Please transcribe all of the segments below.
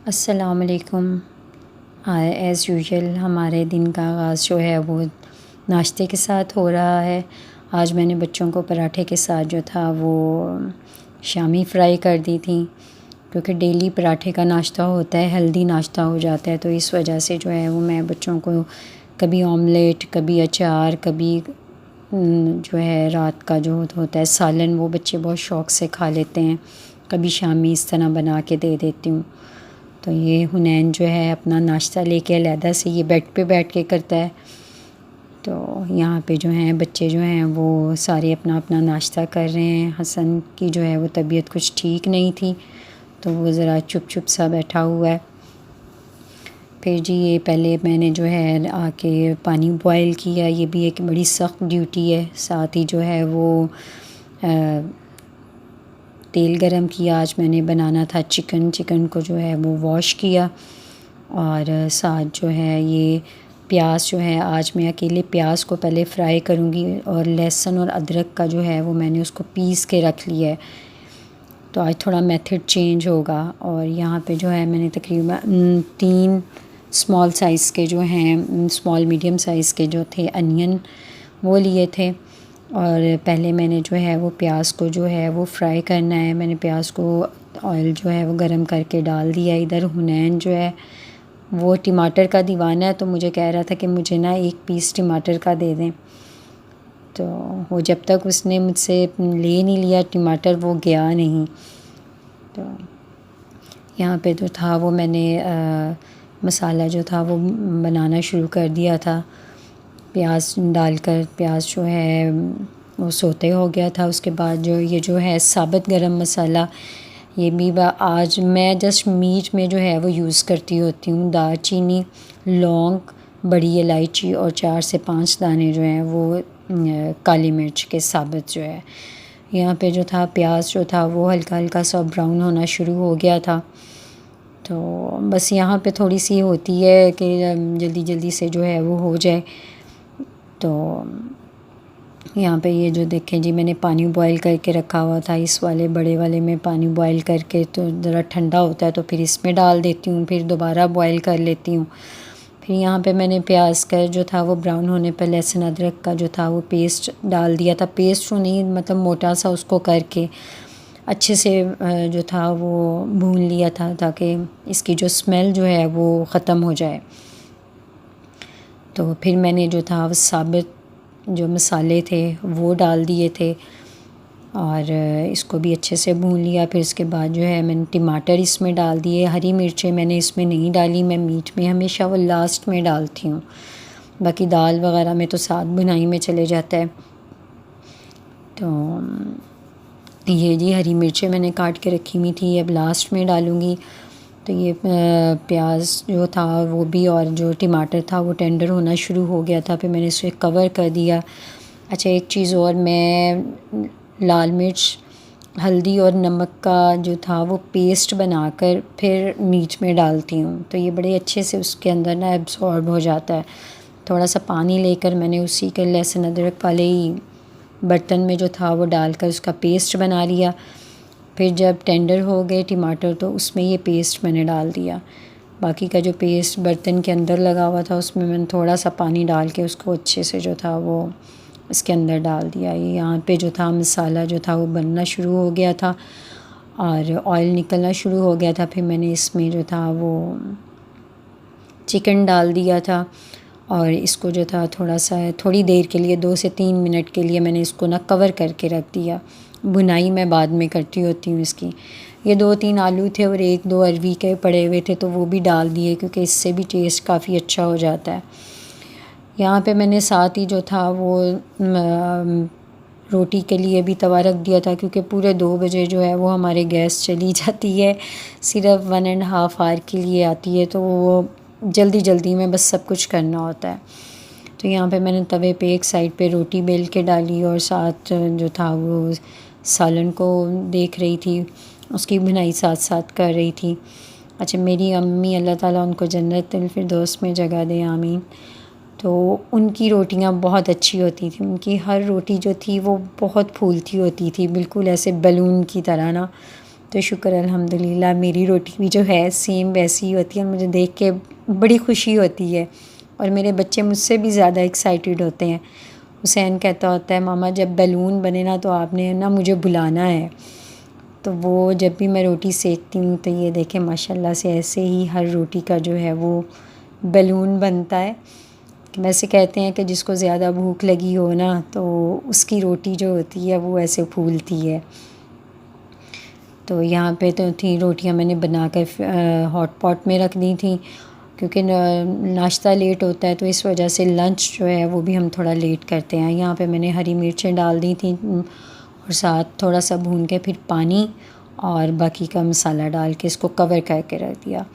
अस्सलाम वालेकुम। As usual हमारे दिन का आगाज़ जो है वो नाश्ते के साथ हो रहा है। आज मैंने बच्चों को पराठे के साथ जो था वो शामी फ्राई कर दी थी, क्योंकि डेली पराठे का नाश्ता होता है, हेल्दी नाश्ता हो जाता है। तो इस वजह से जो है वो मैं बच्चों को कभी ऑमलेट, कभी अचार, कभी जो है रात का जो होता है सालन, वो बच्चे बहुत शौक़ से खा लेते हैं। कभी शामी इस तरह बना के दे देती हूँ। तो ये हुनैन जो है अपना नाश्ता लेके अलहदा से ये बेड पे बैठ के करता है। तो यहाँ पे जो हैं बच्चे जो हैं वो सारे अपना अपना नाश्ता कर रहे हैं। हसन की जो है वो तबीयत कुछ ठीक नहीं थी, तो वो ज़रा चुप चुप सा बैठा हुआ है। फिर जी ये पहले मैंने जो है आके पानी बॉयल किया, ये भी एक बड़ी सख्त ड्यूटी है। साथ ही जो है वो तेल गरम किया। आज मैंने बनाना था चिकन को जो है वो वॉश किया, और साथ जो है ये प्याज जो है आज मैं अकेले प्याज को पहले फ्राई करूँगी, और लहसुन और अदरक का जो है वो मैंने उसको पीस के रख लिया है। तो आज थोड़ा मेथड चेंज होगा। और यहाँ पे जो है मैंने तकरीबन 3 स्मॉल साइज़ के जो हैं स्मॉल मीडियम साइज़ के जो थे अनियन वो लिए थे, और पहले मैंने जो है वो प्याज को जो है वो फ्राई करना है। मैंने प्याज को ऑयल जो है वो गरम करके डाल दिया। इधर हुनैन जो है वो टमाटर का दीवाना है, तो मुझे कह रहा था कि मुझे ना 1 पीस टमाटर का दे दें। तो वो जब तक उसने मुझसे ले नहीं लिया टमाटर, वो गया नहीं। तो यहाँ पे जो था वो मैंने मसाला जो था वो बनाना शुरू कर दिया था। प्याज डालकर प्याज जो है वो सोते हो गया था। उसके बाद जो ये जो है साबुत गरम मसाला, ये भी आज मैं जस्ट मीट में जो है वो यूज़ करती होती हूँ। दालचीनी, लौंग, बड़ी इलायची और 4 से 5 दाने जो हैं वो काली मिर्च के साबुत जो है। यहाँ पे जो था प्याज जो था वो हल्का हल्का सा ब्राउन होना शुरू हो गया था। तो बस यहाँ पे थोड़ी सी होती है कि जल्दी जल्दी से जो है वो हो जाए। तो यहाँ पे ये जो देखें जी मैंने पानी बॉयल करके रखा हुआ था, इस वाले बड़े वाले में पानी बॉयल करके, तो ज़रा ठंडा होता है तो फिर इसमें डाल देती हूँ, फिर दोबारा बॉयल कर लेती हूँ। फिर यहाँ पे मैंने प्याज का जो था वो ब्राउन होने पर लहसुन अदरक का जो था वो पेस्ट डाल दिया था। पेस्ट तो नहीं, मतलब मोटा सा उसको करके अच्छे से जो था वो भून लिया था, ताकि इसकी जो स्मेल जो है वो ख़त्म हो जाए। तो फिर मैंने जो था वो साबुत जो मसाले थे वो डाल दिए थे, और इसको भी अच्छे से भून लिया। फिर इसके बाद जो है मैंने टमाटर इसमें डाल दिए। हरी मिर्चें मैंने इसमें नहीं डाली, मैं मीट में हमेशा वो लास्ट में डालती हूँ, बाकी दाल वगैरह में तो साथ भुनाई में चले जाता है। तो ये जी हरी मिर्चें मैंने काट के रखी हुई थी, अब लास्ट में डालूँगी। तो ये प्याज जो था वो भी और जो टमाटर था वो टेंडर होना शुरू हो गया था। फिर मैंने इसे कवर कर दिया। अच्छा एक चीज़ और, मैं लाल मिर्च, हल्दी और नमक का जो था वो पेस्ट बनाकर फिर मीट में डालती हूँ, तो ये बड़े अच्छे से उसके अंदर ना एब्सॉर्ब हो जाता है। थोड़ा सा पानी लेकर मैंने उसी के लहसुन अदरक वाले ही बर्तन में जो था वो डालकर उसका पेस्ट बना लिया। फिर जब टेंडर हो गए टमाटर तो उसमें ये पेस्ट मैंने डाल दिया। बाकी का जो पेस्ट बर्तन के अंदर लगा हुआ था उसमें मैंने थोड़ा सा पानी डाल के उसको अच्छे से जो था वो इसके अंदर डाल दिया। ये यहाँ पे जो था मसाला जो था वो बनना शुरू हो गया था और ऑयल निकलना शुरू हो गया था। फिर मैंने इसमें जो था वो चिकन डाल दिया था, और इसको जो था थोड़ी देर के लिए 2 से 3 मिनट के लिए मैंने इसको ना कवर करके रख दिया। भुनाई मैं बाद में करती होती हूँ इसकी। ये 2-3 आलू थे और 1-2 अरवी के पड़े हुए थे, तो वो भी डाल दिए, क्योंकि इससे भी टेस्ट काफ़ी अच्छा हो जाता है। यहाँ पे मैंने साथ ही जो था वो रोटी के लिए भी तवा रख दिया था, क्योंकि पूरे 2 बजे जो है वो हमारे गैस चली जाती है, सिर्फ 1.5 आवर के लिए आती है, तो वो जल्दी जल्दी में बस सब कुछ करना होता है। तो यहाँ पे मैंने तवे पे एक साइड पे रोटी बेल के डाली, और साथ जो था वो सालन को देख रही थी, उसकी बुनाई साथ साथ कर रही थी। अच्छा मेरी अम्मी, अल्लाह ताला उनको जन्नतुल फिरदौस में जगह दे, आमीन, तो उनकी रोटियाँ बहुत अच्छी होती थी। उनकी हर रोटी जो थी वो बहुत फूलती होती थी, बिल्कुल ऐसे बलून की तरह ना। तो शुक्र अल्हम्दुलिल्लाह मेरी रोटी भी जो है सेम वैसी ही होती है। मुझे देख के बड़ी खुशी होती है और मेरे बच्चे मुझसे भी ज़्यादा एक्साइटेड होते हैं। हुसैन कहता होता है मामा जब बैलून बने ना तो आपने ना मुझे बुलाना है। तो वो जब भी मैं रोटी सेकती हूँ तो ये देखें माशाल्लाह से ऐसे ही हर रोटी का जो है वो बैलून बनता है। वैसे कहते हैं कि जिसको ज़्यादा भूख लगी हो ना तो उसकी रोटी जो होती है वो ऐसे फूलती है। तो यहाँ पे तो थी रोटियाँ मैंने बनाकर हॉट पॉट में रख दी थी क्योंकि नाश्ता लेट होता है तो इस वजह से लंच जो है वो भी हम थोड़ा लेट करते हैं। यहाँ पे मैंने हरी मिर्चें डाल दी थी और साथ थोड़ा सा भून के फिर पानी और बाकी का मसाला डाल के इसको कवर करके रख दिया।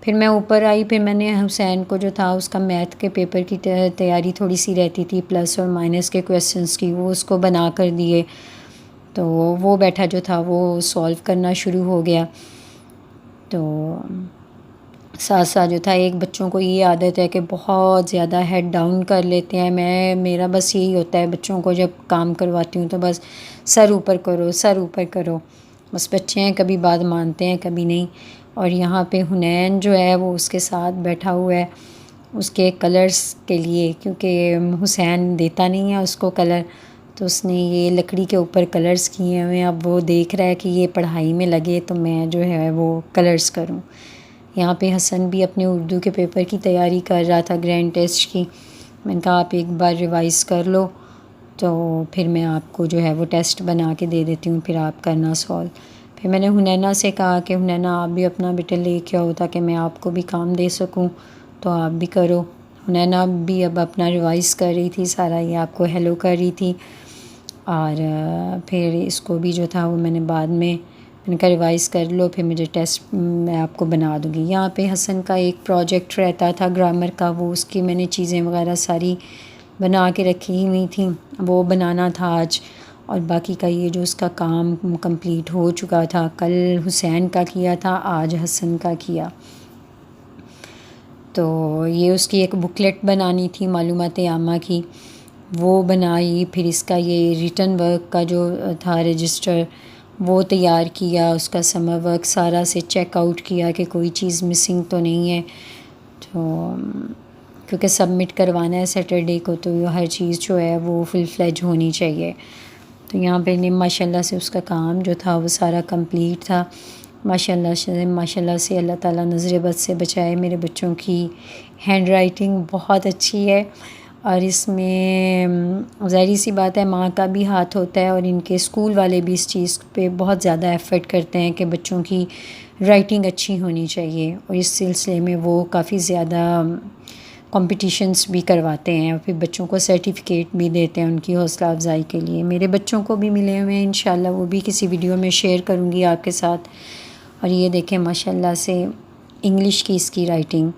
फिर मैं ऊपर आई, फिर मैंने हुसैन को जो था उसका मैथ के पेपर की तैयारी थोड़ी सी रहती थी, प्लस और माइनस के क्वेश्चंस की, वो उसको बना कर दिए। तो वो बैठा जो था वो सॉल्व करना शुरू हो गया। तो साथ साथ जो था एक बच्चों को ये आदत है कि बहुत ज़्यादा हेड डाउन कर लेते हैं। मेरा बस यही होता है बच्चों को जब काम करवाती हूँ तो बस सर ऊपर करो, सर ऊपर करो। बस बच्चे हैं, कभी बात मानते हैं कभी नहीं। और यहाँ पे हुनैन जो है वो उसके साथ बैठा हुआ है उसके कलर्स के लिए, क्योंकि हुसैन देता नहीं है उसको कलर, तो उसने ये लकड़ी के ऊपर कलर्स किए हुए हैं। अब वो देख रहा है कि ये पढ़ाई में लगे तो मैं जो है वो कलर्स करूँ। यहाँ पे हसन भी अपने उर्दू के पेपर की तैयारी कर रहा था, ग्रैंड टेस्ट की। मैंने कहा आप एक बार रिवाइज़ कर लो तो फिर मैं आपको जो है वो टेस्ट बना के दे देती हूँ, फिर आप करना सॉल्व। फिर मैंने हुनैना से कहा कि हुनैना आप भी अपना बेटा लेके आओ ताकि मैं आपको भी काम दे सकूँ, तो आप भी करो। हुनैना भी अब अपना रिवाइज़ कर रही थी सारा, ये आपको हेलो कर रही थी। और फिर इसको भी जो था वो मैंने बाद में मैंने कहा रिवाइज़ कर लो, फिर मुझे टेस्ट मैं आपको बना दूँगी। यहाँ पे हसन का एक प्रोजेक्ट रहता था ग्रामर का, वो उसकी मैंने चीज़ें वगैरह सारी बना के रखी हुई थी, वो बनाना था आज। और बाकी का ये जो उसका काम कंप्लीट हो चुका था, कल हुसैन का किया था, आज हसन का किया। तो ये उसकी एक बुकलेट बनानी थी मालूमात आमा की, वो बनाई। फिर इसका ये रिटन वर्क का जो था रजिस्टर वो तैयार किया, उसका समर वर्क सारा से चेक आउट किया कि कोई चीज़ मिसिंग तो नहीं है। तो क्योंकि सबमिट करवाना है सैटरडे को, तो हर चीज़ जो है वो फुल फ्लेज होनी चाहिए। तो यहाँ पे माशाल्लाह से उसका काम जो था वो सारा कंप्लीट था। माशाल्लाह से अल्लाह ताला नज़र बद से बचाए। मेरे बच्चों की हैंड राइटिंग बहुत अच्छी है और इसमें ज़ाहिर सी बात है माँ का भी हाथ होता है, और इनके स्कूल वाले भी इस चीज़ पे बहुत ज़्यादा एफ़र्ट करते हैं कि बच्चों की राइटिंग अच्छी होनी चाहिए, और इस सिलसिले में वो काफ़ी ज़्यादा कॉम्पिटिशन्स भी करवाते हैं और फिर बच्चों को सर्टिफिकेट भी देते हैं उनकी हौसला अफजाई के लिए। मेरे बच्चों को भी मिले हुए हैं, इंशाल्लाह वो भी किसी वीडियो में शेयर करूँगी आपके साथ। और ये देखें माशाल्लाह से इंग्लिश की इसकी राइटिंग।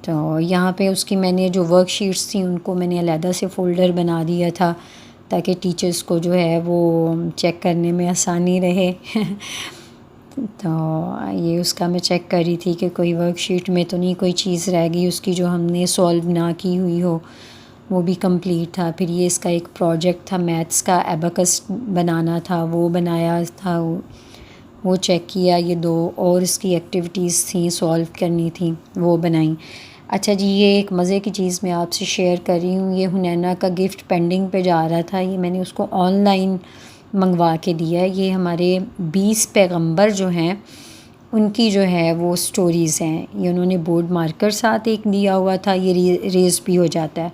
तो यहाँ पे उसकी मैंने जो वर्कशीट्स थी उनको मैंने अलहदा से फ़ोल्डर बना दिया था ताकि टीचर्स को जो है वो चेक करने में आसानी रहे। तो ये उसका मैं चेक कर रही थी कि कोई वर्कशीट में तो नहीं कोई चीज़ रह गई उसकी जो हमने सॉल्व ना की हुई हो, वो भी कंप्लीट था। फिर ये इसका एक प्रोजेक्ट था मैथ्स का, एबाकस बनाना था, वो बनाया था, वो चेक किया। ये दो और इसकी एक्टिविटीज़ थी सॉल्व करनी थी, वो बनाई। अच्छा जी, ये एक मज़े की चीज़ मैं आपसे शेयर कर रही हूँ। ये हुनैना का गिफ्ट पेंडिंग पे जा रहा था, ये मैंने उसको ऑनलाइन मंगवा के दिया है। ये हमारे 20 पैगंबर जो हैं उनकी जो है वो स्टोरीज़ हैं। ये उन्होंने बोर्ड मार्कर साथ एक दिया हुआ था, ये रेज़ भी हो जाता है।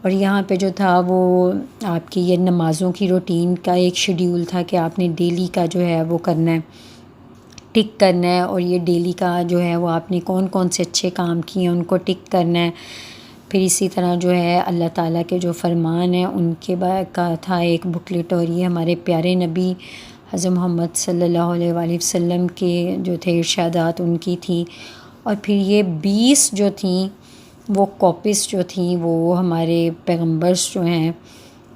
और यहाँ पे जो था वो आपकी ये नमाज़ों की रूटीन का एक शेड्यूल था कि आपने डेली का जो है वो करना है, टिक करना है। और ये डेली का जो है वो आपने कौन कौन से अच्छे काम किए हैं उनको टिक करना है। फिर इसी तरह जो है अल्लाह ताला के जो फ़रमान हैं उनके का था एक बुकलेट। और ये हमारे प्यारे नबी हज़रत मोहम्मद सल्लल्लाहु अलैहि वसल्लम के जो थे इरशादात उनकी थी। और फिर ये 20 जो थी वो कॉपीज़ जो थी वो हमारे पैगंबर्स जो हैं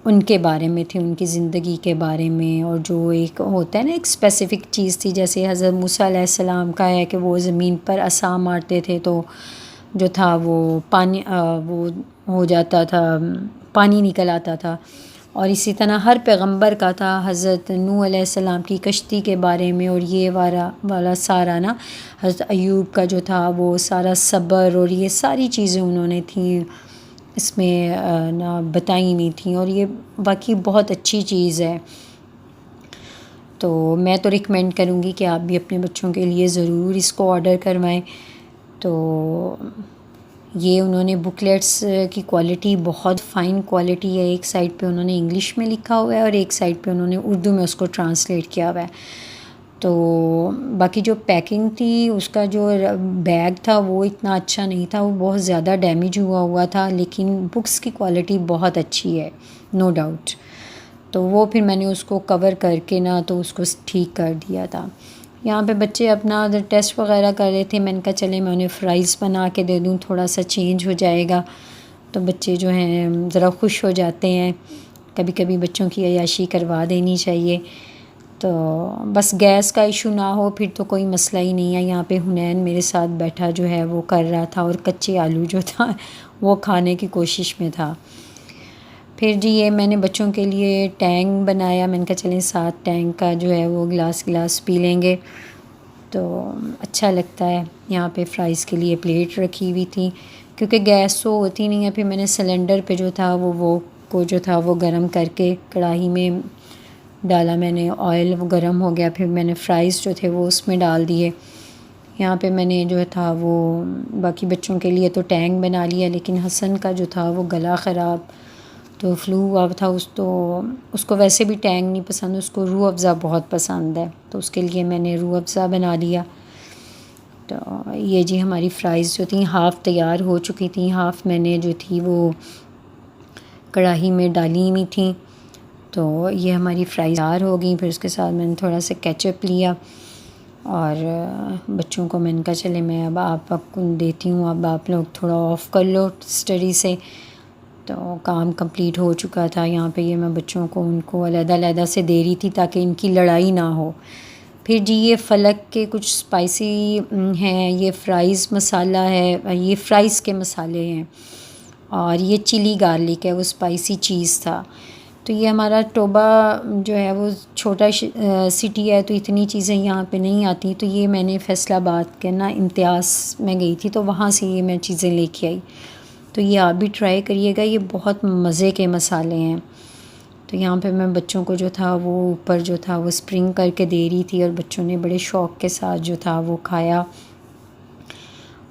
उनके बारे में थी, उनकी ज़िंदगी के बारे में। और जो एक होता है ना एक स्पेसिफ़िक चीज़ थी, जैसे हज़रत मूसा अलैहिस्सलाम का है कि वो ज़मीन पर असा मारते थे तो जो था वो पानी वो हो जाता था, पानी निकल आता था। और इसी तरह हर पैगंबर का था। हज़रत नूह अलैहिस्सलाम की कश्ती के बारे में, और ये वाला सारा ना हज़रत अय्यूब का जो था वो सारा सब्र और ये सारी चीज़ें उन्होंने थी इसमें ना बताई नहीं थी, और ये वाकई बहुत अच्छी चीज़ है। तो मैं तो रिकमेंड करूँगी कि आप भी अपने बच्चों के लिए ज़रूर इसको ऑर्डर करवाएं। तो ये उन्होंने बुकलेट्स की क्वालिटी बहुत फ़ाइन क्वालिटी है। एक साइड पे उन्होंने इंग्लिश में लिखा हुआ है और एक साइड पे उन्होंने उर्दू में उसको ट्रांसलेट किया हुआ है। तो बाकी जो पैकिंग थी उसका जो बैग था वो इतना अच्छा नहीं था, वो बहुत ज़्यादा डैमेज हुआ था, लेकिन बुक्स की क्वालिटी बहुत अच्छी है, नो डाउट। तो वो फिर मैंने उसको कवर करके ना तो उसको ठीक कर दिया था। यहाँ पे बच्चे अपना टेस्ट वगैरह कर रहे थे, मैंने कहा चले मैं उन्हें फ़्राइज़ बना के दे दूँ, थोड़ा सा चेंज हो जाएगा। तो बच्चे जो हैं ज़रा खुश हो जाते हैं। कभी कभी बच्चों की अय्याशी करवा देनी चाहिए। तो बस गैस का इशू ना हो फिर तो कोई मसला ही नहीं है। यहाँ पे हुनैन मेरे साथ बैठा जो है वो कर रहा था, और कच्चे आलू जो था वो खाने की कोशिश में था। फिर जी ये मैंने बच्चों के लिए टैंग बनाया। मैंने कहा चलें 7 टैंग का जो है वो गिलास पी लेंगे, तो अच्छा लगता है। यहाँ पे फ्राइज़ के लिए प्लेट रखी हुई थी, क्योंकि गैस तो होती नहीं है। फिर मैंने सिलेंडर पे जो था वो जो था वो गरम करके कढ़ाई में डाला मैंने, ऑयल वो गरम हो गया, फिर मैंने फ़्राइज़ जो थे वो उसमें डाल दिए। यहाँ पे मैंने जो था वो बाकी बच्चों के लिए तो टैंग बना लिया, लेकिन हसन का जो था वो गला ख़राब, तो फ्लू हुआ था उसको वैसे भी टैंग नहीं पसंद, उसको रूह अफ़ज़ा बहुत पसंद है, तो उसके लिए मैंने रूह अफ़ज़ा बना लिया। तो ये जी हमारी फ़्राइज़ जो थी हाफ़ तैयार हो चुकी थी, हाफ़ मैंने जो थी वो कढ़ाई में डाली हुई थी। तो ये हमारी फ़्राइज़ तैयार हो गई। फिर उसके साथ मैंने थोड़ा सा केचप लिया, और बच्चों को मैंने कहा चले मैं अब आपको देती हूँ, अब आप लोग थोड़ा ऑफ़ कर लो स्टडी से। तो काम कंप्लीट हो चुका था। यहाँ पे ये मैं बच्चों को उनको अलग-अलग से दे रही थी ताकि इनकी लड़ाई ना हो। फिर जी ये फ़लक के कुछ स्पाइसी हैं, ये फ़्राइज़ मसाला है, ये फ़्राइज़ के मसाले हैं, और ये चिली गार्लिक है, वो स्पाइसी चीज़ था। तो ये हमारा टोबा जो है वो छोटा सिटी है, तो इतनी चीज़ें यहाँ पे नहीं आती। तो ये मैंने फैसलाबाद के ना इम्तियाज़ में गई थी, तो वहाँ से ये मैं चीज़ें लेके आई। तो ये आप भी ट्राई करिएगा, ये बहुत मज़े के मसाले हैं। तो यहाँ पे मैं बच्चों को जो था वो ऊपर जो था वो स्प्रिंग करके दे रही थी, और बच्चों ने बड़े शौक़ के साथ जो था वो खाया।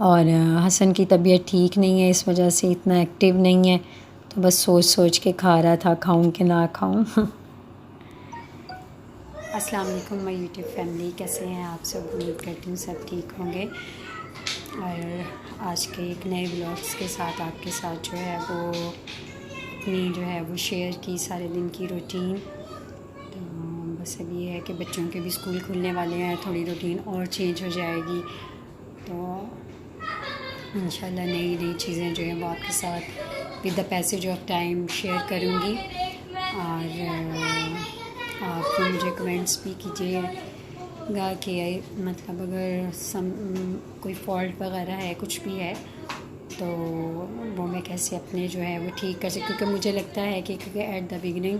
और हसन की तबीयत ठीक नहीं है, इस वजह से इतना एक्टिव नहीं है, तो बस सोच के खा रहा था खाऊं कि ना खाऊं। अस्सलाम वालेकुम माय यूट्यूब फैमिली, कैसे हैं आप सब? उम्मीद करती हूँ सब ठीक होंगे। और आज के एक नए व्लॉग्स के साथ आपके साथ जो है वो अपनी जो है वो शेयर की सारे दिन की रूटीन। तो बस अब ये है कि बच्चों के भी स्कूल खुलने वाले हैं, थोड़ी रूटीन और चेंज हो जाएगी। तो इंशाल्लाह नई चीज़ें जो हैं वो आपके साथ with the passage of time share करूँगी। और आप मुझे कमेंट्स भी कीजिएगा कि मतलब अगर कोई फॉल्ट वगैरह है, कुछ भी है, तो वो मैं कैसे अपने जो है वो ठीक कर सकती, क्योंकि मुझे लगता है कि क्योंकि एट द बिगिनिंग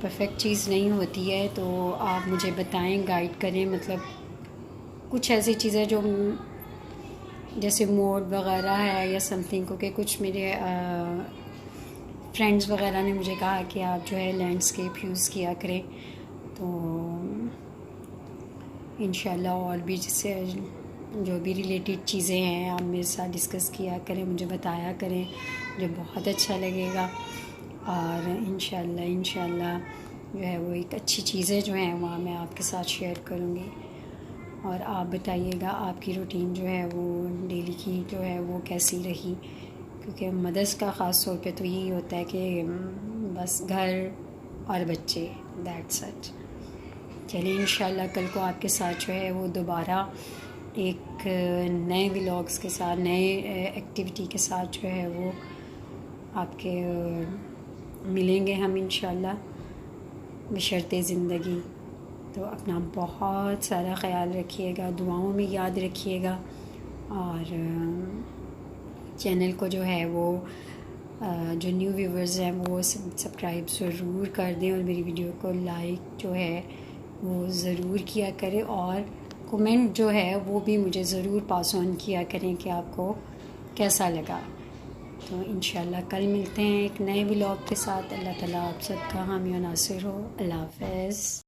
परफेक्ट चीज़ नहीं होती है। तो आप मुझे बताएं, गाइड करें, मतलब कुछ ऐसी चीज़ें जो जैसे मोड वगैरह है या समथिंग को, कि कुछ मेरे फ्रेंड्स वगैरह ने मुझे कहा कि आप जो है लैंडस्केप यूज़ किया करें। तो इंशाल्लाह और भी जिससे जो भी रिलेटेड चीज़ें हैं आप मेरे साथ डिस्कस किया करें, मुझे बताया करें, मुझे बहुत अच्छा लगेगा। और इंशाल्लाह जो है वो एक अच्छी चीज़ें जो हैं वहाँ मैं आपके साथ शेयर करूँगी। और आप बताइएगा आपकी रूटीन जो है वो डेली की जो है वो कैसी रही, क्योंकि मदर्स का ख़ास तौर पे तो यही होता है कि बस घर और बच्चे, दैट्स इट। चलिए इंशाल्लाह कल को आपके साथ जो है वो दोबारा एक नए व्लॉग्स के साथ, नए एक्टिविटी के साथ जो है वो आपके मिलेंगे हम इंशाल्लाह बशर्ते ज़िंदगी। तो अपना बहुत सारा ख़याल रखिएगा, दुआओं में याद रखिएगा, और चैनल को जो है वो जो न्यू व्यूवर्स हैं वो सब्सक्राइब ज़रूर कर दें और मेरी वीडियो को लाइक जो है वो ज़रूर किया करें और कमेंट जो है वो भी मुझे ज़रूर पास ऑन किया करें कि आपको कैसा लगा। तो इंशाल्लाह कल मिलते हैं एक नए व्लॉग के साथ। अल्लाह ताला आप सबका हामी और नासिर हो। अल्लाह हाफ़िज़।